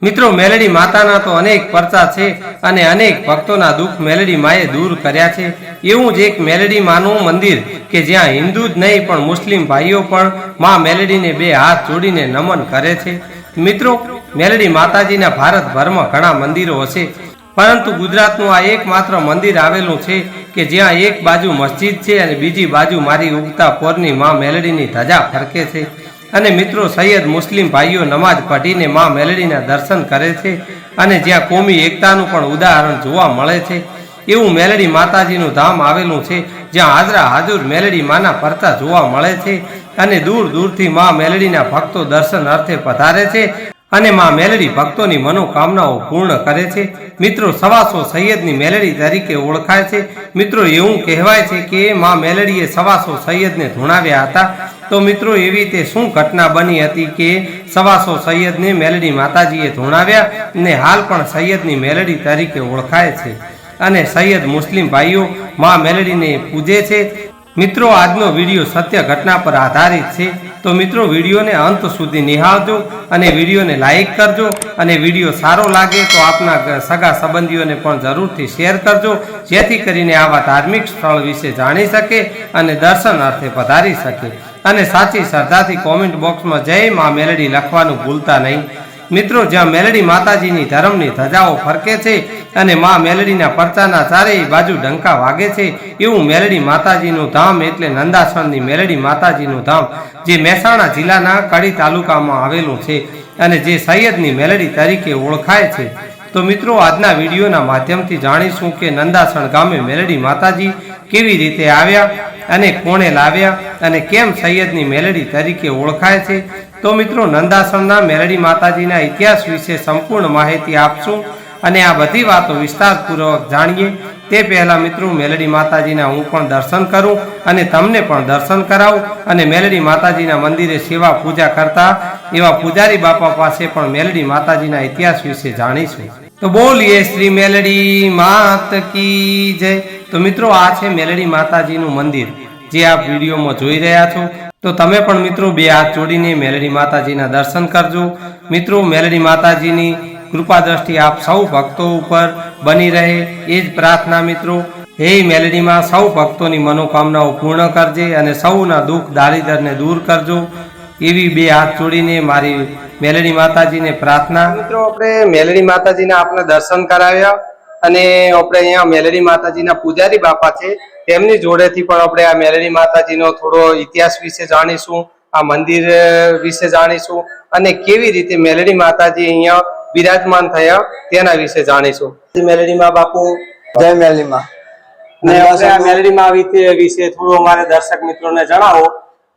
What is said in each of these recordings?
મિત્રો મેલડી માતાના તો અનેક પરચા છે અને અનેક ભક્તોના દુઃખ મેલડી માએ દૂર કર્યા છે। એવું જ એક મેલડી માનું મંદિર કે જ્યાં હિન્દુ જ નહીં પણ મુસ્લિમ ભાઈઓ પણ માં મેલડીને બે હાથ જોડીને નમન કરે છે। મિત્રો મેલડી માતાજીના ભારતભરમાં ઘણા મંદિરો હશે, પરંતુ ગુજરાતનું આ એકમાત્ર મંદિર આવેલું છે કે જ્યાં એક બાજુ મસ્જિદ છે અને બીજી બાજુ મારી ઉગતા પોરની માં મેલડીની ધજા ફરકે છે। અને મિત્રો સૈયદ મુસ્લિમ ભાઈઓ નમાજ પઢીને માં મેલડીના દર્શન કરે છે અને જ્યાં કોમી એકતાનું પણ ઉદાહરણ જોવા મળે છે। એવું મેલડી માતાજીનું ધામ આવેલું છે જ્યાં હાજરા હાજર મેલડી માના પરચા જોવા મળે છે અને દૂર દૂરથી માં મેલડીના ભક્તો દર્શન અર્થે પધારે છે અને માં મેલડી ભક્તોની મનોકામનાઓ પૂર્ણ કરે છે। મિત્રો સવાસો સૈયદની મેલડી તરીકે ઓળખાય છે। મિત્રો એવું કહેવાય છે કે માં મેલડીએ સવાસો સૈયદને ધૂણાવ્યા હતા। તો મિત્રો એવી તે શું ઘટના બની હતી કે સવાસો સૈયદને મેલડી માતાજીએ ધૂણાવ્યા અને હાલ પણ સૈયદની મેલડી તરીકે ઓળખાય છે અને સૈયદ મુસ્લિમ ભાઈઓ માં મેલડીને પૂજે છે। મિત્રો આજનો વિડીયો સત્ય ઘટના પર આધારિત છે, તો મિત્રો વિડીયોને અંત સુધી નિહાળજો અને વિડીયોને લાઈક કરજો અને વિડીયો સારો લાગે તો આપના સગા સંબંધીઓને પણ જરૂરથી શેર કરજો, જેથી કરીને આવા ધાર્મિક સ્થળ વિશે જાણી શકે અને દર્શન અર્થે પધારી શકે। અને સાચી શ્રદ્ધાથી કોમેન્ટ બોક્સમાં જય મા મેલડી લખવાનું ભૂલતા નહીં। મિત્રો જ્યાં મેલડી માતાજીની ધર્મની ધજાઓ ફરકે છે અને મા મેલડીના પરચાના ચારેય બાજુ ડંકા વાગે છે, એવું મેલડી માતાજીનું ધામ એટલે નંદાસણની મેલડી માતાજીનું ધામ જે મહેસાણા જિલ્લાના કડી તાલુકામાં આવેલું છે અને જે સૈયદની મેલડી તરીકે ઓળખાય છે। તો મિત્રો આજના વિડીયોના માધ્યમથી જાણીશું કે નંદાસણ ગામે મેલડી માતાજી કેવી રીતે આવ્યા અને કોણે લાવ્યા અને કેમ સૈયદની મેલડી તરીકે ઓળખાય છે। તો મિત્રો નંદાસણના મેલડી માતાજીના ઇતિહાસ વિશે સંપૂર્ણ માહિતી આપશું અને આ બધી વાતો વિસ્તારપૂર્વક જાણીએ તે પહેલાં મિત્રો મેલડી માતાજીના હું પણ દર્શન કરું અને તમને પણ દર્શન કરાવું અને મેલડી માતાજીના મંદિરે સેવા પૂજા કરતા એવા પૂજારી બાપા પાસે પણ મેલડી માતાજીના ઇતિહાસ વિશે જાણીશું। તો બોલીએ શ્રી મેલડી માત કી જય। તો મિત્રો આ છે મેલડી માતાજીનું મંદિર જે આપ વિડીયોમાં જોઈ રહ્યા છો। તો તમે પણ મિત્રો બે હાથ જોડીને મેલડી માતાજીના દર્શન કરજો। મિત્રો મેલડી માતાજીની કૃપા દ્રષ્ટિ આપ સૌ ભક્તો ઉપર બની રહે એ જ પ્રાર્થના। મિત્રો હે મેલડીમાં સૌ ભક્તોની મનોકામનાઓ પૂર્ણ કરજે અને સૌના દુઃખ દારિદ્રને દૂર કરજો એવી બે હાથ જોડીને મારી મેલડી માતાજીને પ્રાર્થના। મિત્રો આપણે મેલડી માતાજીના આપણે દર્શન કરાવ્યા અને આપણે અહીંયા મેલડી માતાજીના પૂજારી બાપા છે તેમની જોડેથી પણ આપણે આ મેલડી માતાજીનો થોડો ઇતિહાસ વિશે જાણીશું, આ મંદિર વિશે જાણીશું અને કેવી રીતે મેલડી માતાજી અહીંયા બિરાજમાન થયા તેના વિશે જાણીશું। મેલડી માં બાપુ જય મેલડી માં। ને આપણે આ મેલડી માં વિશે થોડું અમારે દર્શક મિત્રોને જણાવો।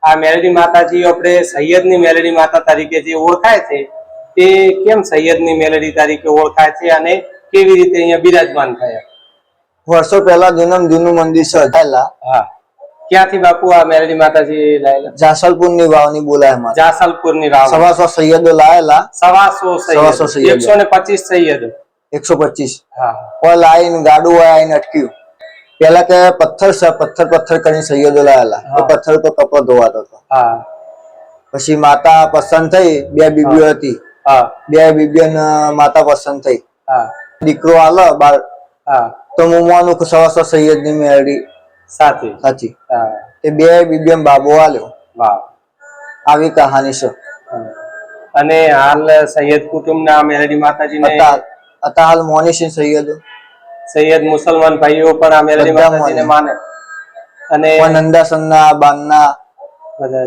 આ મેલડી માતાજી આપણે સૈયદની મેલડી માતા તરીકે જે ઓળખાય છે તે કેમ સૈયદની મેલડી તરીકે ઓળખાય છે અને કેવી રીતે અહીંયા બિરાજમાન થયા? વર્ષો પહેલા જૂનું મંદિર છે અઢાલા। હા, ક્યાંથી બાપુ આ મેલડી માતાજી લાયેલા? જાસલપુર ની વાવની બોલાયમાં। જાસલપુર ની વાવ। સવાસો સૈયદો લાયેલા। સવાસો સૈયદ 125 સૈયદો 125। હા, કોઈ લાઈન ગાડું આવીને અટક્યું। પેલા કે પથ્થર છે, પથ્થર કરીને સૈયદો લાયેલા, તો પથ્થર તો કપડો ધોવાતો હતો। હા, પછી માતા પસંદ થઈ, બે બીબીઓ હતી। હા, બે બીબીઓને માતા પસંદ થઈ। હા, દીકરો આલો બાર। હા, તો મુમાનું સવાસો સૈયદ ની મેલડી સાચી। એ બે બીબીઓ બાબો આલ્યો। વાહ, આવી કહાની છે। અને હાલ સૈયદ કુટુંબના મેલડી માતાજીને અત્યારે હાલ મોની છે સૈયદો। સૈયદ મુસલમાન ભાઈઓ પણ આ મેલડી માતાજીને માને અને નંદાસનના બાનના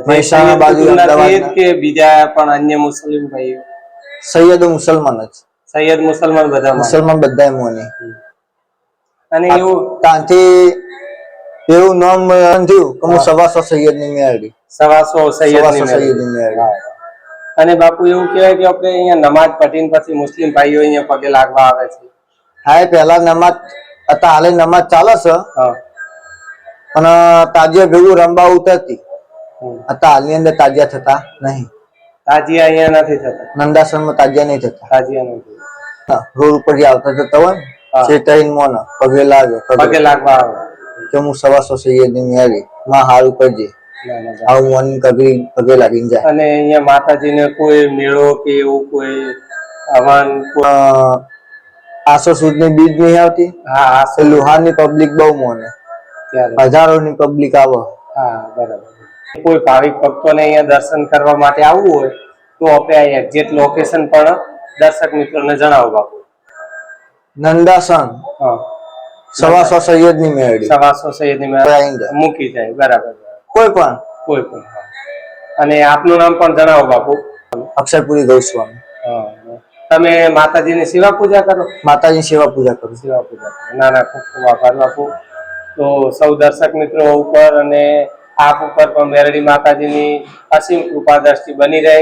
મહેસાણા બાજુ અમદાવાદ કે બીજા પણ અન્ય મુસ્લિમ ભાઈઓ? સૈયદો મુસલમાન જ। સૈયદ મુસલમાન બધા મુસલમાન બધા મોને। અને એવું ત્યાંથી એવું નામ થયું કે હું સવાસો સૈયદ ની મેળવી। સવાસો સૈયદ ની મેળવી। અને બાપુ એવું કહેવાય કે આપણે અહીંયા નમાજ પઢીને પછી મુસ્લિમ ભાઈઓ અહીંયા પગે લાગવા આવે છે? હા, પેલા નમાજ અત્યારે હાલે નમાજ ચાલે છે અને તાજિયા ભેગું રંબા ઉતરતી। અત્યારે હાલની અંદર તાજિયા થતા નહીં। તાજિયા અહીંયા નથી થતા? નંદાસરમાં તાજિયા નહીં થતા। તાજિયા નથી। રોડ ઉપર જે આવતા જતા હોય ને ચેતાઈન મોન પગે લાગવા આવે કે હું સવાસો સૈયદ ની મેળવી માં હારું કરજે, આવું મન કગરી પગે લાગીને જાય। અને અહીંયા માતાજીને કોઈ મેળો કે એવું કોઈ હવન આસો સુદ ની બીજ નહીં આવતી, હા આ એ લુહારની પબ્લિક બહુ મોને, ત્યારે હજારોની પબ્લિક આવે. હા બરાબર. કોઈ ભાવિક ભક્તોને અહીંયા દર્શન કરવા માટે આવવું હોય તો આપણે આ એક્ઝેક્ટ લોકેશન પણ દર્શક મિત્રોને જણાવો બાપુ. નંદાસન હા સવાસો સૈયદ ની મેળી, સવાસો સૈયદની મૂકી જાય. બરાબર. કોઈ પણ કોઈ પણ. અને આપનું નામ પણ જણાવો બાપુ. અક્ષયપુરી ગૌસ્વામી. તમે માતાજીની સેવા પૂજા કરો? માતાજી સેવા પૂજા કરું. સેવા પૂજા કરો. ના ના, ખૂબ ખૂબ આભાર બાપુ. તો સૌ દર્શક મિત્રો ઉપર અને આપ ઉપર પણ મેરડી માતાજીની અસીમ કૃપા દ્રષ્ટિ બની રહે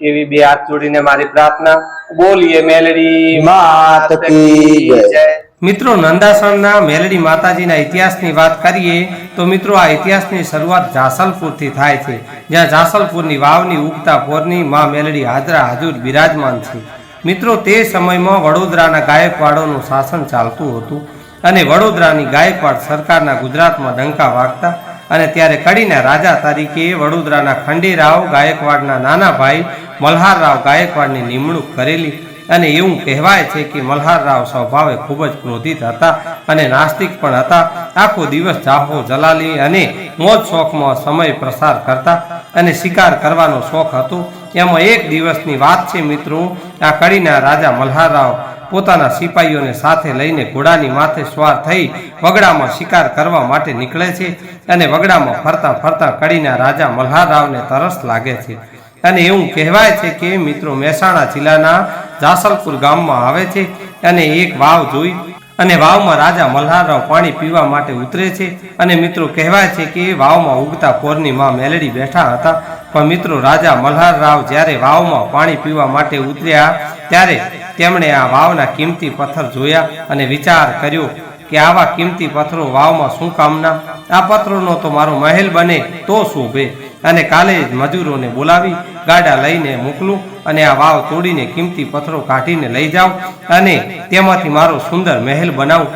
એવી બે હાથ જોડીને મારી પ્રાર્થના. બોલીએ મેલડી માત કી જય. મિત્રો, નંદાસણના મેલડી માતાજીના ઇતિહાસની વાત કરીએ તો મિત્રો આ ઇતિહાસની શરૂઆત જાસલપુરથી થાય છે, જ્યાં જાસલપુરની વાવની ઉગતા પોરની માં મેલડી હાજરા હાજુર બિરાજમાન છે. મિત્રો, તે સમયમાં વડોદરાના ગાયકવાડોનું શાસન ચાલતું હતું અને વડોદરાની ગાયકવાડ સરકારના ગુજરાતમાં ડંકા વાગતા અને ત્યારે કડીના રાજા તરીકે વડોદરાના ખંડેરાવ ગાયકવાડના નાના ભાઈ મલ્હારરાવ ગાયકવાડની નિમણૂક કરેલી. અને એવું કહેવાય છે કે મલ્હારરાવ સ્વભાવે ખૂબ જ ક્રોધિત હતા અને નાસ્તિક પણ હતા. આખો દિવસ જાહો જલાલી અને મોજ શોખમાં સમય પ્રસાર કરતા અને શિકાર કરવાનો શોખ હતો. એમાં એક દિવસની વાત છે મિત્રો, આ કડીના રાજા મલ્હારરાવ પોતાના સિપાહીઓને સાથે લઈને ઘોડાની માથે સવાર થઈ વગડામાં શિકાર કરવા માટે નીકળે છે અને વગડામાં ફરતા ફરતા કડીના રાજા મલ્હારરાવને તરસ લાગે છે. અને એવું કહેવાય છે કે મિત્રો મહેસાણા જિલ્લાના જાસલપુર ગામમાં આવે છે અને એક વાવ જોઈ અને વાવમાં રાજા મલ્હારરાવ પાણી પીવા માટે ઉતરે છે. અને મિત્રો કહેવાય છે કે વાવમાં ઉગતા પોરની માં મેલડી બેઠા હતા. પણ મિત્રો રાજા મલ્હારરાવ જ્યારે વાવમાં પાણી પીવા માટે ઉતર્યા ત્યારે તેમણે આ વાવના કિંમતી પથ્થર જોયા અને વિચાર કર્યો કે આવા કિંમતી પથ્થરો વાવમાં શું કામના? આ પથ્થરોનો તો મારો મહેલ બને તો શોભે. અને કાલે જ મજૂરોને બોલાવી ગાડા લઈને મોકલું અને આ વાવ તોડીને કિંમતી પથ્થરો કાઢીને લઈ જાઉં અને તેમાંથી મારો સુંદર મહેલ બનાવું.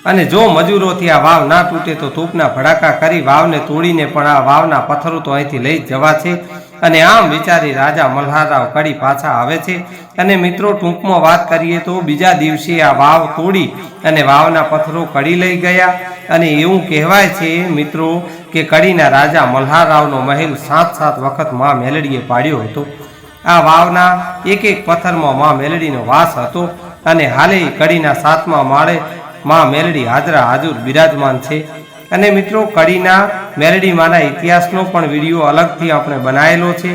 અને જો મજૂરોથી આ વાવ ના તૂટે તો તોપના ભડાકા કરી વાવને તોડીને પણ આ વાવના પથ્થરો તો અહીંથી લઈ જવા છે. અને આમ વિચારી રાજા મલ્હારરાવ કડી પાછા આવે છે. અને મિત્રો ટૂંકમાં વાત કરીએ તો બીજા દિવસે આ વાવ તોડી અને વાવના પથ્થરો કડી લઈ ગયા. અને એવું કહેવાય છે મિત્રો કે કડીના રાજા મલ્હારરાવનો મહેલ 7 વખત માં મેલડીએ પાડ્યો હતો. આ વાવના એક એક પથ્થરમાં માં મેલડીનો વાસ હતો અને હાલે કડીના 7મા માળે માં મેલડી હાજરા હાજુર બિરાજમાન છે. અને મિત્રો કડીના મેલડી માના ઇતિહાસનો પણ વિડીયો અલગથી આપણે બનાવેલો છે,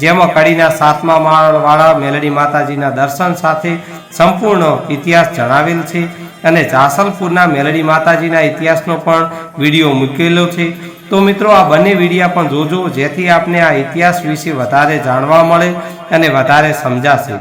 જેમાં કડીના 7મા માળવાળા મેલડી માતાજીના દર્શન સાથે સંપૂર્ણ ઇતિહાસ જણાવેલ છે. અને જાસલપુરના મેલડી માતાજીના ઇતિહાસનો પણ વિડીયો મૂકેલો છે. તો મિત્રો આ બંને વિડીયા પણ જોજો, જેથી આપને આ ઇતિહાસ વિશે વધારે જાણવા મળે અને વધારે સમજાશે.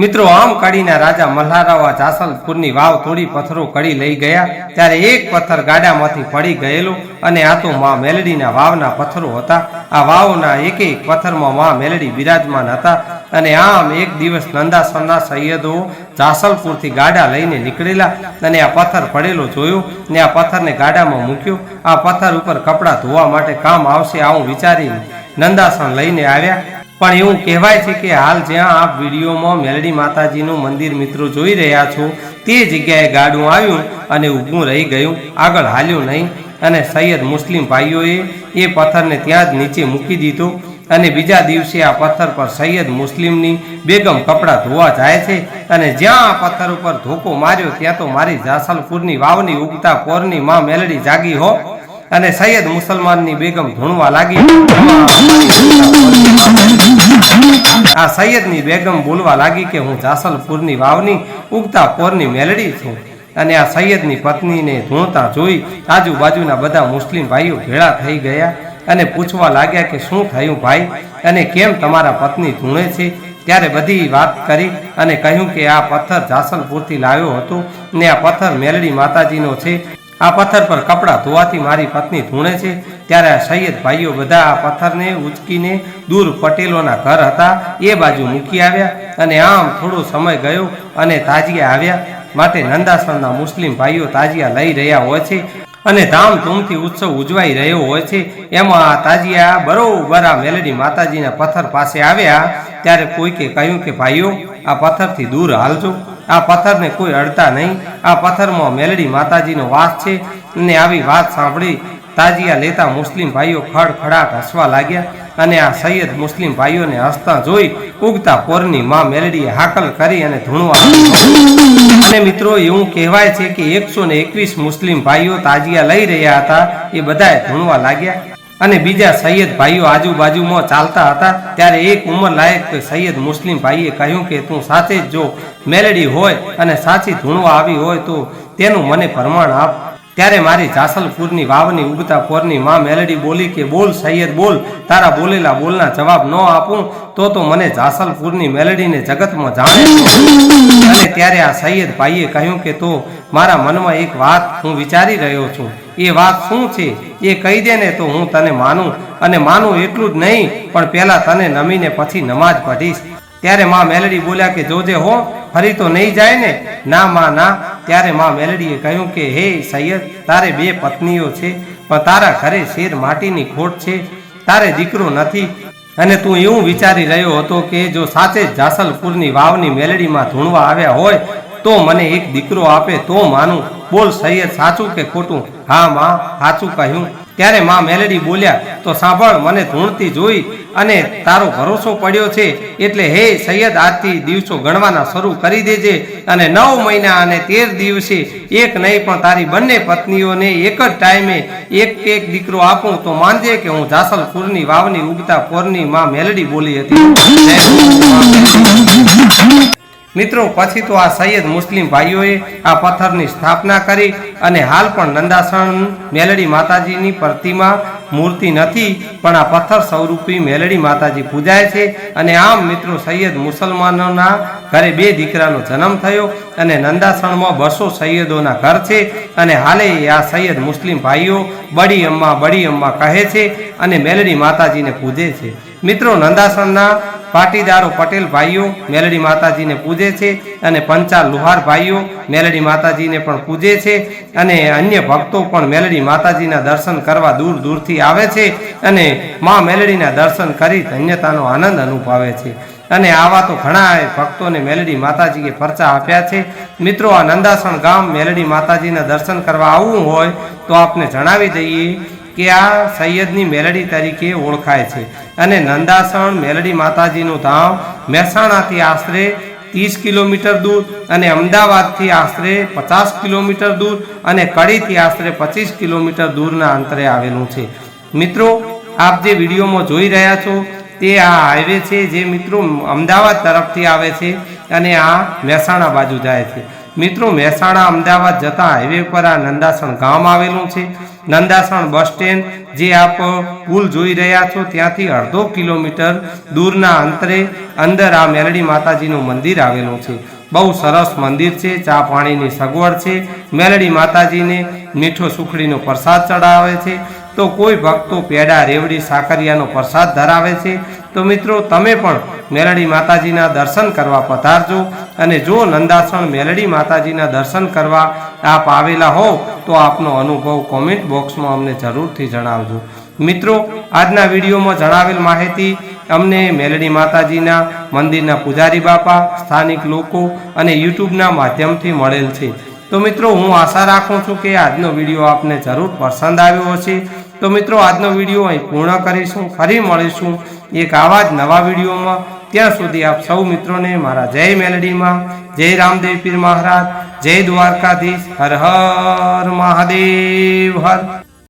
મિત્રો આમ કડીના રાજા મલ્હારરાવ જાસલપુરની વાવ તોડી પથ્થરો કડી લઈ ગયા ત્યારે એક પથ્થર ગાડામાંથી પડી ગયેલો અને આ તો માં મેલડીના વાવના પથ્થરો હતા. આ વાવના એક એક પથ્થરમાં માં મેલડી બિરાજમાન હતા. અને આમ એક દિવસ નંદાસરના સૈયદો જાસલપુરથી ગાડા લઈને નીકળેલા અને આ પથ્થર પડેલો જોયો ને આ પથ્થરને ગાડામાં મૂક્યો. આ પથ્થર ઉપર કપડાં ધોવા માટે કામ આવશે આવું વિચારીને નંદાસણ લઈને આવ્યા. પણ એવું કહેવાય છે કે હાલ જ્યાં આપ વિડીયોમાં મેલડી માતાજીનું મંદિર મિત્રો જોઈ રહ્યા છો તે જગ્યાએ ગાડું આવ્યું અને ઊભું રહી ગયું, આગળ હાલ્યું નહીં. અને સૈયદ મુસ્લિમ ભાઈઓએ એ પથ્થરને ત્યાં જ નીચે મૂકી દીધો. અને બીજા દિવસે આ પથ્થર પર સૈયદ મુસ્લિમની બેગમ કપડાં ધોવા જાય છે. અને જ્યાં આ પથ્થર ઉપર ધોકો માર્યો ત્યાં તો મારી જાસલપુરની વાવની ઉગતા પોરની માં મેલડી જાગી હો. અને સૈયદ મુસલમાનની બેગમ ધૂણવા લાગી. આ સૈયદની બેગમ બોલવા લાગી કે હું જાસલપુરની વાવની ઉગતા પોરની મેલડી છું. અને આ સૈયદની પત્નીને ધૂણતા જોઈ આજુબાજુના બધા મુસ્લિમ ભાઈઓ ભેળા થઈ ગયા અને પૂછવા લાગ્યા કે શું થયું ભાઈ, અને કેમ તમારા પત્ની ધૂણે છે? ત્યારે બધી વાત કરી અને કહ્યું કે આ પથ્થર જાસલપુરથી લાવ્યો હતો ને આ પથ્થર મેલડી માતાજીનો છે. આ પથ્થર પર કપડાં ધોવાથી મારી પત્ની ધૂણે છે. ત્યારે આ સૈયદ ભાઈઓ બધા આ પથ્થરને ઉચકીને દૂર પટેલોના ઘર હતા એ બાજુ મૂકી આવ્યા. અને આમ થોડો સમય ગયો અને તાજિયા આવ્યા. માટે નંદાસણના મુસ્લિમ ભાઈઓ તાજિયા લઈ રહ્યા હોય છે અને ધામધૂમથી ઉત્સવ ઉજવાઈ રહ્યો હોય છે. એમાં આ તાજિયા બરોબર આ મેલડી માતાજીના પથ્થર પાસે આવ્યા ત્યારે કોઈકે કહ્યું કે ભાઈઓ આ પથ્થરથી દૂર હાલજો, આ પથ્થરને કોઈ અડતા નહીં, આ પથ્થરમાં મેલડી માતાજીનો વાસ છે. અને આવી વાત સાંભળી તાજિયા લેતા મુસ્લિમ ભાઈઓ ખડખડાટ હસવા લાગ્યા. અને આ સૈયદ મુસ્લિમ ભાઈઓને હસતા જોઈ ઉગતા પોરની માં મેલડીએ હાકલ કરી અને ધૂણવા. અને મિત્રો એવું કહેવાય છે કે 121 મુસ્લિમ ભાઈઓ તાજિયા લઈ રહ્યા હતા, એ બધાએ ધૂણવા લાગ્યા. અને બીજા સૈયદ ભાઈઓ આજુબાજુમાં ચાલતા હતા. ત્યારે એક ઉંમર લાયક સૈયદ મુસ્લિમ ભાઈએ કહ્યું કે તું સાચે જ જો મેલડી હોય અને સાચી ધૂણવા આવી હોય તો તેનું મને પ્રમાણ આપ. ત્યારે મારી જાસલપુરની વાવની ઉગતા પોરની માં મેલડી બોલી કે બોલ સૈયદ બોલ, તારા બોલેલા બોલના જવાબ ન આપું તો મને જાસલપુરની મેલડીને જગતમાં જાણે. અને ત્યારે આ સૈયદ ભાઈએ કહ્યું કે તો મારા મનમાં એક વાત હું વિચારી રહ્યો છું, એ વાત શું છે એ કહી દે ને તો હું તને માનું. અને માનું એટલું જ નહીં પણ પહેલા તને નમીને પછી નમાજ પઢીશ. ત્યારે માં મેલડી બોલ્યા કે જોજે હો, ફરી તો નહીં જાય ને? ના માં ના. ત્યારે માં મેલડીએ કહ્યું કે હે સૈયદ, તારે 2 પત્નીઓ છે પણ તારા ઘરે શેર માટીની ખોટ છે, તારે દીકરો નથી. અને તું એવું વિચારી રહ્યો હતો કે જો સાચે જ જાસલપુરની વાવની મેલડીમાં ધૂણવા આવ્યા હોય તો મને એક દીકરો આપે તો માનું. બોલ સૈયદ, સાચું કે ખોટું? હા માં, સાચું કહ્યું. ત્યારે માં મેલડી બોલ્યા તો સાંભળ, મને ધૂણતી જોઈ અને તારો ભરોસો પડ્યો છે એટલે હે સૈયદ, આજથી દિવસો ગણવાના શરૂ કરી દેજે અને 9 મહિના અને 13 દિવસે એક નહીં પણ તારી બંને પત્નીઓને એક જ ટાઈમે એક દીકરો આપું તો માનજે કે હું જાસલપુરની વાવની ઉગતા પોરની માં મેલડી બોલી હતી. મિત્રો પછી તો આ સૈયદ મુસ્લિમ ભાઈઓએ આ પથ્થરની સ્થાપના કરી અને હાલ પણ નંદાસણ મેલડી માતાજીની પ્રતિમા મૂર્તિ નથી પણ આ પથ્થર સ્વરૂપી મેલડી માતાજી પૂજાય છે. અને આમ મિત્રો સૈયદ મુસલમાનોના ઘરે 2 દીકરાનો જન્મ થયો અને નંદાસણમાં 200 સૈયદોના ઘર છે. અને હાલે આ સૈયદ મુસ્લિમ ભાઈઓ બડી અમ્મા કહે છે અને મેલડી માતાજીને પૂજે છે. મિત્રો નંદાસણના પાટીદારો પટેલ ભાઈઓ મેલડી માતાજીને પૂજે છે અને પંચાલ લુહાર ભાઈઓ મેલડી માતાજીને પણ પૂજે છે. અને અન્ય ભક્તો પણ મેલડી માતાજીના દર્શન કરવા દૂર દૂરથી આવે છે અને માં મેલડીના દર્શન કરી ધન્યતાનો આનંદ અનુભવે છે. અને આવા તો ઘણા ભક્તોને મેલડી માતાજીએ પરચા આપ્યા છે. મિત્રો આ નંદાસણ ગામ મેલડી માતાજીના દર્શન કરવા આવવું હોય તો આપને જણાવી દઈએ કે આ સૈયદની મેલડી તરીકે ઓળખાય છે. અને નંદાસણ મેલડી માતાજીનું ધામ મહેસાણાથી આશરે 30 કિલોમીટર દૂર અને અમદાવાદથી આશરે 50 કિલોમીટર દૂર અને કડીથી આશરે 25 કિલોમીટર દૂરના અંતરે આવેલું છે. મિત્રો આપ જે વિડીયોમાં જોઈ રહ્યા છો તે આ હાઈવે છે જે મિત્રો અમદાવાદ તરફથી આવે છે અને આ મહેસાણા બાજુ જાય છે. મિત્રો મહેસાણા અમદાવાદ જતા હાઈવે પર આ નંદાસણ ગામ આવેલું છે. નંદાસણ બસ સ્ટેન્ડ જે આપ પુલ જોઈ રહ્યા છો ત્યાંથી 1/2 કિલોમીટર દૂરના અંતરે અંદર આ મેલડી માતાજીનું મંદિર આવેલું છે. બહુ સરસ મંદિર છે, ચા પાણીની સગવડ છે. મેલડી માતાજીને મીઠો સુખડીનો પ્રસાદ ચડાવે છે તો કોઈ ભક્તો પેડા રેવડી સાકરિયાનો પ્રસાદ ધરાવે છે. તો મિત્રો તમે પણ મેલડી માતાજીના દર્શન કરવા પધારજો. અને જો નંદાસણ મેલડી માતાજીના દર્શન કરવા આપ આવેલા હો તો આપનો અનુભવ કોમેન્ટ બોક્સમાં અમને જરૂરથી જણાવજો. મિત્રો આજના વિડીયોમાં જણાવેલ માહિતી અમને મેલડી માતાજીના મંદિરના પૂજારી બાપા, સ્થાનિક લોકો અને યુટ્યુબના માધ્યમથી મળેલ છે. તો મિત્રો હું આશા રાખું છું કે આજનો વિડીયો આપને જરૂર પસંદ આવ્યો હશે. તો મિત્રો આજનો વિડીયો અહીં પૂર્ણ કરીશું. ફરી મળીશું એક આવા જ નવા વિડીયોમાં. ત્યાં સુધી આપ સૌ મિત્રોને મારા જય મેલડીમાં, જય રામદેવ પીર મહારાજ, જય દ્વારકાધીશ, હર હર મહાદેવ હર.